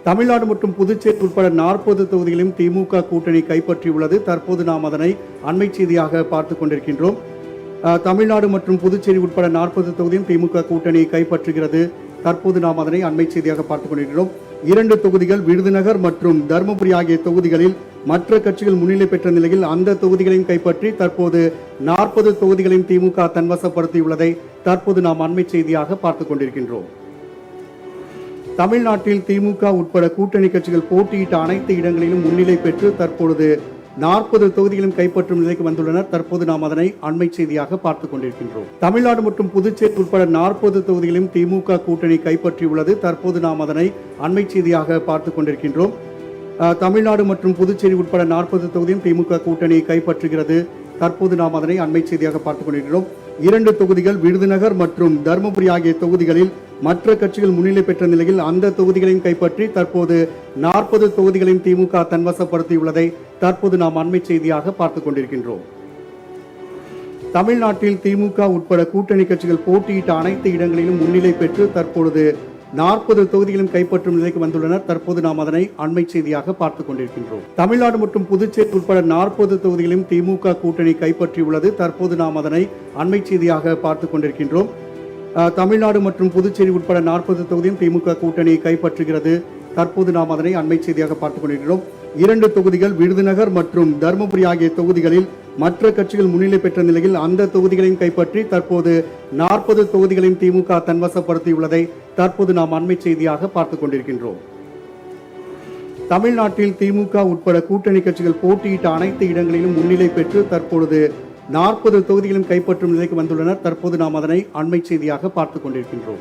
தமிழ்நாடு மற்றும் புதுச்சேரி உட்பட 40 தொகுதிகளையும் திமுக கூட்டணி கைப்பற்றியுள்ளது. தற்போது நாம் அதனை அண்மை செய்தியாக பார்த்துக் கொண்டிருக்கின்றோம். தமிழ்நாடு மற்றும் புதுச்சேரி உட்பட 40 தொகுதியும் திமுக கூட்டணி கைப்பற்றுகிறது. தற்போது நாம் அதனை அண்மை செய்தியாக பார்த்துக் கொண்டிருக்கிறோம். 2 தொகுதிகள் விருதுநகர் மற்றும் தருமபுரி ஆகிய தொகுதிகளில் மற்ற கட்சிகள் முன்னிலை பெற்ற நிலையில் அந்த தொகுதிகளையும் கைப்பற்றி தற்போது 40 தொகுதிகளையும் திமுக தன்வசப்படுத்தியுள்ளதை தற்போது நாம் அண்மை செய்தியாக பார்த்துக் கொண்டிருக்கின்றோம். தமிழ்நாட்டில் திமுக உட்பட கூட்டணி கட்சிகள் போட்டியிட்ட அனைத்து இடங்களிலும் முன்னிலை பெற்று தற்பொழுது 40 தொகுதிகளும் கைப்பற்றும் நிலைக்கு வந்துள்ளனர். தற்போது நாம் அதனை அண்மை செய்தியாக பார்த்துக் கொண்டிருக்கின்றோம். தமிழ்நாடு மற்றும் புதுச்சேரி உட்பட 40 தொகுதிகளையும் திமுக கூட்டணி கைப்பற்றியுள்ளது. தற்போது நாம் அதனை அண்மை செய்தியாக பார்த்துக் கொண்டிருக்கின்றோம். தமிழ்நாடு மற்றும் புதுச்சேரி உட்பட 40 தொகுதியும் திமுக கூட்டணி கைப்பற்றுகிறது. தற்போது நாம் அதனை அண்மை செய்தியாக பார்த்துக் கொண்டிருக்கிறோம். 2 தொகுதிகள் விருதுநகர் மற்றும் தருமபுரி ஆகிய தொகுதிகளில் மற்ற கட்சிகள் முன்னிலை பெற்ற நிலையில் அந்த தொகுதிகளையும் கைப்பற்றி தற்போது 40 தொகுதிகளையும் திமுக தன்வசப்படுத்தியுள்ளதை தற்போது நாம் அண்மை செய்தியாக பார்த்துக் கொண்டிருக்கின்றோம். தமிழ்நாட்டில் திமுக உட்பட கூட்டணி கட்சிகள் போட்டியிட்ட அனைத்து இடங்களிலும் முன்னிலை பெற்று தற்பொழுது 40 தொகுதிகளும் கைப்பற்றும் நிலைக்கு வந்துள்ளனர். தற்போது நாம் அதனை அண்மை செய்தியாக பார்த்துக் கொண்டிருக்கின்றோம். தமிழ்நாடு மற்றும் புதுச்சேரி உட்பட 40 தொகுதிகளையும் திமுக கூட்டணி கைப்பற்றியுள்ளது. தற்போது நாம் அதனை அண்மை செய்தியாக பார்த்துக் கொண்டிருக்கின்றோம். தமிழ்நாடு மற்றும் புதுச்சேரி உட்பட 40 தொகுதியும் திமுக கூட்டணி கைப்பற்றுகிறது. தற்போது நாம் அதனை அண்மை செய்தியாக பார்த்துக் கொண்டிருக்கிறோம். 2 தொகுதிகள் விருதுநகர் மற்றும் தருமபுரி ஆகிய தொகுதிகளில் மற்ற கட்சிகள் முன்னிலை பெற்ற நிலையில் அந்த தொகுதிகளையும் கைப்பற்றி தற்போது 40 தொகுதிகளையும் திமுக தன்வசப்படுத்தியுள்ளதை தற்போது நாம் அண்மை செய்தியாக பார்த்துக் கொண்டிருக்கின்றோம். தமிழ்நாட்டில் திமுக உட்பட கூட்டணி கட்சிகள் போட்டியிட்ட அனைத்து இடங்களிலும் முன்னிலை பெற்று தற்பொழுது 40 தொகுதிகளும் கைப்பற்றும் நிலைக்கு வந்துள்ளனர். தற்போது நாம் அதனை அண்மை செய்தியாக பார்த்துக் கொண்டிருக்கின்றோம்.